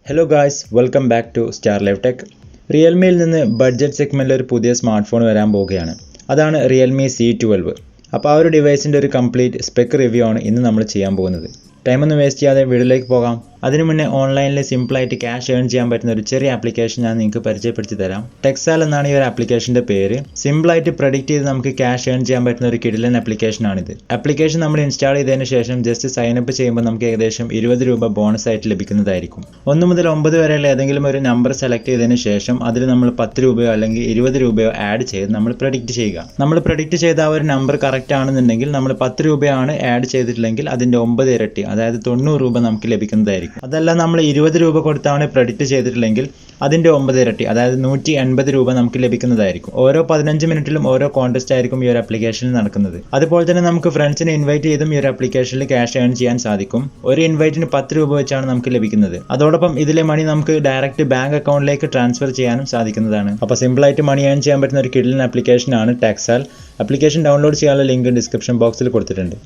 Hello guys, welcome back to Star Live Tech. റിയൽമിയിൽ നിന്ന് budget സെഗ്മെൻറ്റിൽ ഒരു പുതിയ സ്മാർട്ട് ഫോൺ വരാൻ പോവുകയാണ്. അതാണ് റിയൽമി C12. അപ്പോൾ ആ ഒരു ഡിവൈസിൻ്റെ ഒരു കംപ്ലീറ്റ് സ്പെക് റിവ്യൂ ആണ് ഇന്ന് നമ്മൾ ചെയ്യാൻ പോകുന്നത്. ടൈമൊന്നും വേസ്റ്റ് ചെയ്യാതെ വീഡിയോയിലേക്ക് പോകാം. അതിനു മുന്നേ ഓൺലൈനിൽ സിമ്പിളായിട്ട് ക്യാഷ് ഏൺ ചെയ്യാൻ പറ്റുന്ന ഒരു ചെറിയ ആപ്ലിക്കേഷൻ ഞാൻ നിങ്ങൾക്ക് പരിചയപ്പെടുത്തി തരാം. ടെക്സാൽ എന്നാണ് ഈ ഒരു ആപ്ലിക്കേഷൻ്റെ പേര്. സിമ്പിളായിട്ട് പ്രഡിക്റ്റ് ചെയ്ത് നമുക്ക് ക്യാഷ് ഏൺ ചെയ്യാൻ പറ്റുന്ന ഒരു കിടിലൻ ആപ്ലിക്കേഷനാണിത്. ആപ്ലിക്കേഷൻ നമ്മൾ ഇൻസ്റ്റാൾ ചെയ്തതിന് ശേഷം ജസ്റ്റ് സൈനപ്പ് ചെയ്യുമ്പോൾ നമുക്ക് ഏകദേശം 20 രൂപ ബോണസ് ആയിട്ട് ലഭിക്കുന്നതായിരിക്കും. 1 മുതൽ 9 വരെയുള്ള ഏതെങ്കിലും ഒരു നമ്പർ സെലക്ട് ചെയ്തതിന് ശേഷം അതിൽ നമ്മൾ 10 രൂപയോ അല്ലെങ്കിൽ 20 രൂപയോ ആഡ് ചെയ്ത് നമ്മൾ പ്രഡിക്റ്റ് ചെയ്യുക. നമ്മൾ പ്രഡിക്റ്റ് ചെയ്ത ആ ഒരു നമ്പർ കറക്റ്റ് ആണെന്നുണ്ടെങ്കിൽ നമ്മൾ 10 രൂപയാണ് ആഡ് ചെയ്തിട്ടില്ലെങ്കിൽ അതിൻ്റെ 9 ഇരട്ടി, അതായത് 90 രൂപ നമുക്ക് ലഭിക്കുന്നതായിരിക്കും. അതല്ല നമ്മൾ 20 രൂപ കൊടുത്താണ് പ്രഡിക്റ്റ് ചെയ്തിട്ടില്ലെങ്കിൽ അതിൻ്റെ 9 ഇരട്ടി, അതായത് 180 രൂപ നമുക്ക് ലഭിക്കുന്നതായിരിക്കും. ഓരോ 15 മിനിറ്റിലും ഓരോ കോൺടെസ്റ്റ് ആയിരിക്കും ഈ ഒരു ആപ്ലിക്കേഷനിൽ നടക്കുന്നത്. അതുപോലെ തന്നെ നമുക്ക് ഫ്രണ്ട്സിനെ ഇൻവൈറ്റ് ചെയ്തും ഈ ഒരു ആപ്ലിക്കേഷനിൽ ക്യാഷ് ഏൺ ചെയ്യാൻ സാധിക്കും. ഒരു ഇൻവൈറ്റിന് 10 രൂപ വെച്ചാണ് നമുക്ക് ലഭിക്കുന്നത്. അതോടൊപ്പം ഇതിലെ മണി നമുക്ക് ഡയറക്റ്റ് ബാങ്ക് അക്കൗണ്ടിലേക്ക് ട്രാൻസ്ഫർ ചെയ്യാനും സാധിക്കുന്നതാണ്. അപ്പോൾ സിമ്പിളായിട്ട് മണി ഏൺ ചെയ്യാൻ പറ്റുന്ന ഒരു കിടിലൻ ആപ്ലിക്കേഷനാണ് ടെക്സാൽ. ആപ്ലിക്കേഷൻ ഡൗൺലോഡ് ചെയ്യാനുള്ള ലിങ്ക് ഡിസ്ക്രിപ്ഷൻ ബോക്സിൽ കൊടുത്തിട്ടുണ്ട്.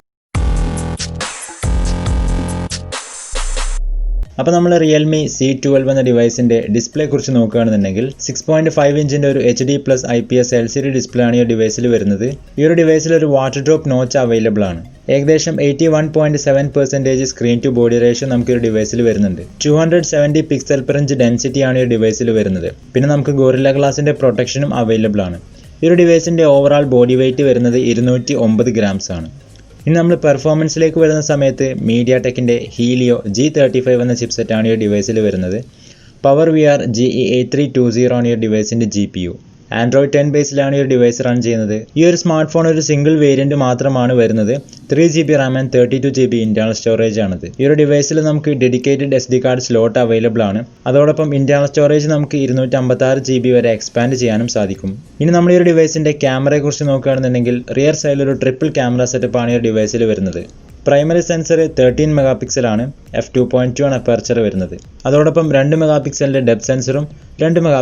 അപ്പോൾ നമ്മൾ റിയൽമി C12 എന്ന ഡിവൈസിൻ്റെ ഡിസ്പ്ലേ കുറിച്ച് നോക്കുകയാണെന്നുണ്ടെങ്കിൽ 6.5 ഇഞ്ചിൻ്റെ ഒരു HD+ IPS LCD ഡിസ്പ്ലേ ആണ് ഈ ഡിവൈസിൽ വരുന്നത്. ഈ ഒരു ഡിവൈസിൽ ഒരു വാട്ടർ ഡ്രോപ്പ് നോച്ച് അവൈലബിൾ ആണ്. ഏകദേശം 81.7% സ്ക്രീൻ ടു ബോഡി റേഷ്യോ നമുക്ക് ഈ ഡിവൈസിൽ വരുന്നുണ്ട്. 270 പിക്സൽ പെർ ഇഞ്ച് ഡെൻസിറ്റി ആണ് ഈ ഡിവൈസിൽ വരുന്നത്. പിന്നെ നമുക്ക് ഗോറില്ല ഗ്ലാസിൻ്റെ പ്രൊട്ടക്ഷനും അവൈലബിൾ ആണ്. ഈ ഒരു ഡിവൈസിൻ്റെ ഓവറാൾ ബോഡി വെയിറ്റ് വരുന്നത് 209 ഗ്രാംസ് ആണ്. ഇനി നമ്മൾ പെർഫോമൻസിലേക്ക് വരുന്ന സമയത്ത് മീഡിയാടെക്കിൻ്റെ ഹീലിയോ G35 എന്ന ചിപ്സെറ്റാണ് ഈ ഡിവൈസിൽ വരുന്നത്. പവർ VR GE8320 ആണ് ഈ ഡിവൈസിൻ്റെ GPU. Android 10 ബേസിലാണ് ഈ ഒരു ഡിവൈസ് റൺ ചെയ്യുന്നത്. ഈ ഒരു സ്മാർട്ട് ഫോൺ ഒരു സിംഗിൾ വേരിയന്റ് മാത്രമാണ് വരുന്നത്. 3GB RAM and 32GB internal storage ആണിത്. ഈ ഒരു ഡിവൈസിൽ നമുക്ക് dedicated SD card slot available ആണ്. അതോടൊപ്പം ഇന്റേണൽ സ്റ്റോറേജ് നമുക്ക് 256GB വരെ എക്സ്പാൻഡ് ചെയ്യാനും സാധിക്കും. ഇനി നമ്മൾ ഈ ഒരു ഡിവൈസിന്റെ ക്യാമറയെ കുറിച്ച് നോക്കുകയാണെന്നുണ്ടെങ്കിൽ റിയർ സൈഡിൽ ഒരു ട്രിപ്പിൾ ക്യാമറ സെറ്റപ്പ് ആണ് ഈ ഒരു ഡിവൈസിൽ വരുന്നത്. പ്രൈമറി സെൻസർ 13 മെഗാ ആണ് f2.2 ആണ് അപ്പർച്ചർ വരുന്നത്. അതോടൊപ്പം 2 മെഗാ ഡെപ്ത് സെൻസറും 2 മെഗാ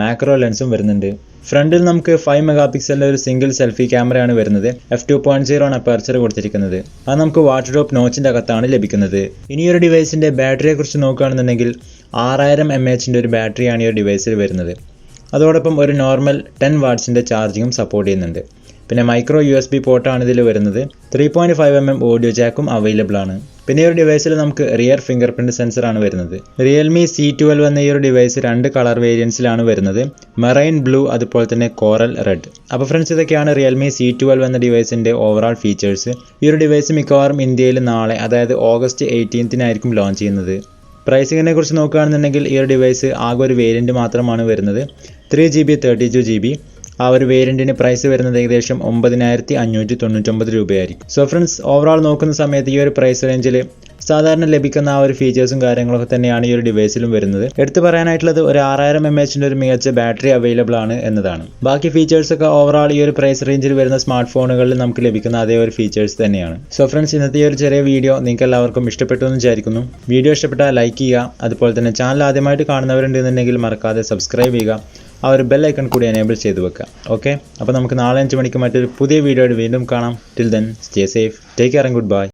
മാക്രോ ലെൻസും വരുന്നുണ്ട്. ഫ്രണ്ടിൽ നമുക്ക് 5 മെഗാ ഒരു സിംഗിൾ സെൽഫി ക്യാമറയാണ് വരുന്നത്. f2.0 ആണ് അപ്പർച്ചർ കൊടുത്തിരിക്കുന്നത്. അത് നമുക്ക് വാട്ടർ ഡ്രോപ്പ് നോച്ചിൻ്റെ അകത്താണ് ലഭിക്കുന്നത്. ഇനി ഒരു ഡിവൈസിൻ്റെ ബാറ്ററിയെ കുറിച്ച് നോക്കുകയാണെന്നുണ്ടെങ്കിൽ 6000 mAh ഒരു ബാറ്ററിയാണ് ഈ ഒരു ഡിവൈസിൽ വരുന്നത്. അതോടൊപ്പം ഒരു നോർമൽ 10 വാട്ട്സിൻ്റെ ചാർജിങ്ങും സപ്പോർട്ട് ചെയ്യുന്നുണ്ട്. പിന്നെ മൈക്രോ USB പോർട്ടാണ് ഇതിൽ വരുന്നത്. 3.5mm ഓഡിയോ ജാക്കും അവൈലബിൾ ആണ്. പിന്നെ ഈ ഒരു ഡിവൈസിൽ നമുക്ക് റിയർ ഫിംഗർ പ്രിന്റ് സെൻസറാണ് വരുന്നത്. റിയൽമി C12 എന്ന ഈ ഒരു ഡിവൈസ് 2 കളർ വേരിയൻസിലാണ് വരുന്നത്. മെറൈൻ ബ്ലൂ അതുപോലെ തന്നെ കോറൽ റെഡ്. അപ്പോൾ ഫ്രണ്ട്സ്, ഇതൊക്കെയാണ് റിയൽമി C12 എന്ന ഡിവൈസിൻ്റെ ഓവറാൾ ഫീച്ചേഴ്സ്. ഈ ഒരു ഡിവൈസ് മിക്കവാറും ഇന്ത്യയിൽ നാളെ, അതായത് August 18 ലോഞ്ച് ചെയ്യുന്നത്. പ്രൈസിങ്ങിനെ കുറിച്ച് നോക്കുകയാണെന്നുണ്ടെങ്കിൽ ഈ ഒരു ഡിവൈസ് ആകെ ഒരു വേരിയൻറ്റ് മാത്രമാണ് വരുന്നത്. 3GB 32GB. ആ ഒരു വേരിയൻറ്റിന് പ്രൈസ് വരുന്നത് ഏകദേശം 9599 രൂപയായിരിക്കും. സോ ഫ്രണ്ട്സ്, ഓവറാൾ നോക്കുന്ന സമയത്ത് ഈ ഒരു പ്രൈസ് റേഞ്ചിൽ സാധാരണ ലഭിക്കുന്ന ആ ഒരു ഫീച്ചേഴ്സും കാര്യങ്ങളൊക്കെ തന്നെയാണ് ഈ ഒരു ഡിവൈസിലും വരുന്നത്. എടുത്തു പറയാനായിട്ടുള്ളത് ഒരു 6000 mAh ഒരു മികച്ച ബാറ്ററി അവൈലബിൾ ആണ് എന്നതാണ്. ബാക്കി ഫീച്ചേഴ്സൊക്കെ ഓവറാൾ ഈ ഒരു പ്രൈസ് റേഞ്ചിൽ വരുന്ന സ്മാർട്ട് ഫോണുകളിൽ നമുക്ക് ലഭിക്കുന്ന അതേ ഒരു ഫീച്ചേഴ്സ് തന്നെയാണ്. സോ ഫ്രണ്ട്സ്, ഇന്നത്തെ ഈ ഒരു ചെറിയ വീഡിയോ നിങ്ങൾക്ക് എല്ലാവർക്കും ഇഷ്ടപ്പെട്ടു എന്ന് വിചാരിക്കുന്നു. വീഡിയോ ഇഷ്ടപ്പെട്ടാൽ ലൈക്ക് ചെയ്യുക. അതുപോലെ തന്നെ ചാനൽ ആദ്യമായിട്ട് കാണുന്നവരുണ്ടെന്നുണ്ടെങ്കിൽ മറക്കാതെ സബ്സ്ക്രൈബ് ചെയ്യുക. ആ ഒരു ബെൽ ഐക്കൺ കൂടി എനേബിൾ ചെയ്ത് വെക്കുക. ഓക്കെ, അപ്പോൾ നമുക്ക് നാളെ 5 മണിക്ക് മറ്റൊരു പുതിയ വീഡിയോയിൽ വീണ്ടും കാണാം. Till then stay safe, take care and good bye.